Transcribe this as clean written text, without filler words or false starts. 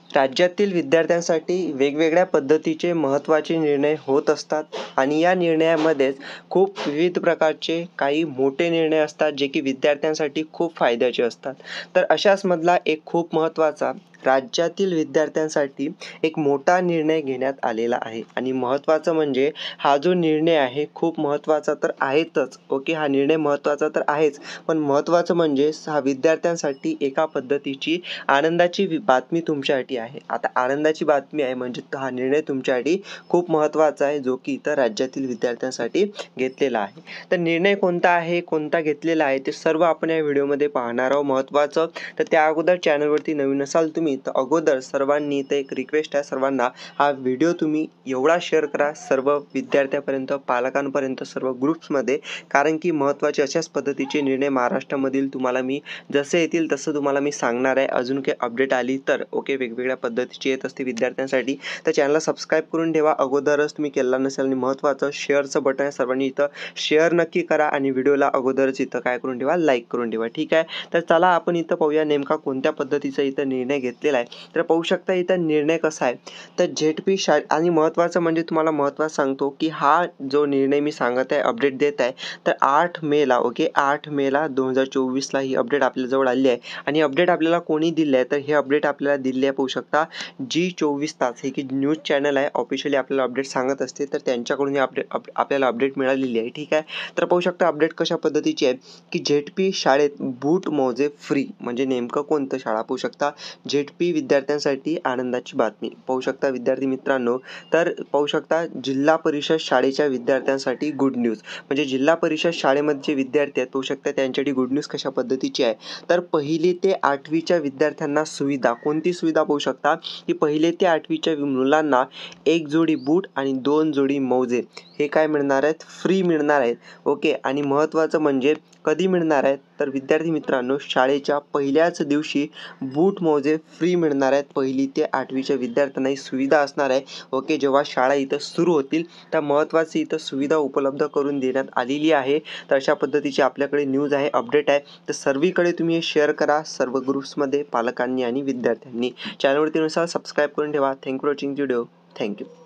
राज्यातील विद्यार्थ्यांसाठी वेगवेगळ्या पद्धतीचे महत्त्वाचे निर्णय होत असतात आणि या निर्णयामध्येच खूप विविध प्रकारचे काही मोठे निर्णय असतात जे की विद्यार्थ्यांसाठी खूप फायद्याचे असतात. तर अशाच मधला एक खूप महत्त्वाचा राज्यातील विद्यार्थ्यांसाठी एक मोठा निर्णय घेण्यात आलेला आहे आणि महत्त्वाचं म्हणजे हा जो निर्णय आहे खूप महत्त्वाचा तर आहेतच. ओके, हा निर्णय महत्त्वाचा तर आहेच, पण महत्त्वाचं म्हणजे हा विद्यार्थ्यांसाठी एका पद्धतीची आनंदाची बातमी तुमच्यासाठी आहे. आता आनंदाची बातमी आहे म्हणजे हा निर्णय तुमच्यासाठी खूप महत्त्वाचा आहे जो की इतर राज्यातील विद्यार्थ्यांसाठी घेतलेला आहे. तर निर्णय कोणता आहे, कोणता घेतलेला आहे ते सर्व आपण या व्हिडिओमध्ये पाहणार आहोत. महत्त्वाचं तर त्या अगोदर चॅनलवरती नवीन असाल तुम्ही तर अगोदर सर्वांनी तर एक रिक्वेस्ट आहे सर्वांना, हा व्हिडिओ तुम्ही एवढा शेअर करा सर्व विद्यार्थ्यांपर्यंत, पालकांपर्यंत, सर्व ग्रुप्समध्ये, कारण की महत्त्वाचे अशाच पद्धतीचे निर्णय महाराष्ट्रामधील तुम्हाला मी जसे येतील तसं तुम्हाला मी सांगणार आहे. अजून काही अपडेट आली तर ओके, वेगवेगळ्या पद्धतीची येत असते विद्यार्थ्यांसाठी, तर चॅनलला सबस्क्राईब करून ठेवा अगोदरच तुम्ही केला नसेल. आणि महत्त्वाचं शेअरचं बटन आहे, सर्वांनी इथं शेअर नक्की करा आणि व्हिडिओला अगोदरच इथं काय करून ठेवा, लाईक करून ठेवा. ठीक आहे, तर चला आपण इथं पाहूया नेमका कोणत्या पद्धतीचा इथं निर्णय घेतलेला आहे. तर पाहू शकता इथं निर्णय कसा आहे, तर झेडपी आणि महत्त्वाचं म्हणजे तुम्हाला महत्त्वाचं सांगतो की हा जो निर्णय मी सांगत आहे, अपडेट देत आहे, तर 8 मेला ओके, 8 मेला 2024ला ही अपडेट आपल्याजवळ आली आहे. आणि अपडेट आपल्याला कोणी दिले आहे, तर हे अपडेट आपल्याला दिले आहे पाहू शकता G24 हे की न्यूज चॅनल आहे, ऑफिशियली आपल्याला अपडेट सांगत असते, तर त्यांच्याकडून ही आपल्याला अपडेट मिळालेली आहे. ठीक आहे, तर पाहू शकता अपडेट कशा पद्धतीची आहे की झेडपी शाळेत बूट मोजे फ्री, म्हणजे नेमकं कोणतं शाळा पाहू शकता, झेडपी विद्यार्थ्यांसाठी आनंदाची बातमी. पाहू शकता विद्यार्थी मित्रांनो, तर पाहू शकता जिल्हा परिषद शाळेच्या विद्यार्थ्यांसाठी गुड न्यूज, म्हणजे जिल्हा परिषद शाळेमध्ये जे विद्यार्थी आहेत पाहू शकता त्यांच्यासाठी गुड न्यूज कशा पद्धतीची आहे, तर 1ली ते 8वीच्या विद्यार्थ्यांना सुविधा, कोणती सुविधा पाहू शकता की 1ली ते 8वीच्या मुलांना 1 जोडी बूट आणि 2 जोडी मोजे हे काय मिळणार आहेत, फ्री मिळणार आहेत. ओके, आणि महत्त्वाचं म्हणजे कधी मिळणार आहेत, तर विद्यार्थी मित्रांनो शाळेच्या पहिल्याच दिवशी बूट मोजे फ्री मिळणार आहेत. 1ली ते 8वीच्या विद्यार्थ्यांना ही सुविधा असणार आहे. ओके, जेव्हा शाळा इथं सुरू होतील तर महत्त्वाची इथं सुविधा उपलब्ध करून देण्यात आलेली आहे. तर अशा पद्धतीची आपल्याकडे न्यूज आहे, अपडेट आहे, तर सर्वीकडे तुम्ही हे शेअर करा सर्व ग्रुप्समध्ये, पालकांनी आणि विद्यार्थ्यांनी. चॅनलवरती नुसार सबस्क्राईब करून ठेवा. Thank you for watching video. Thank you.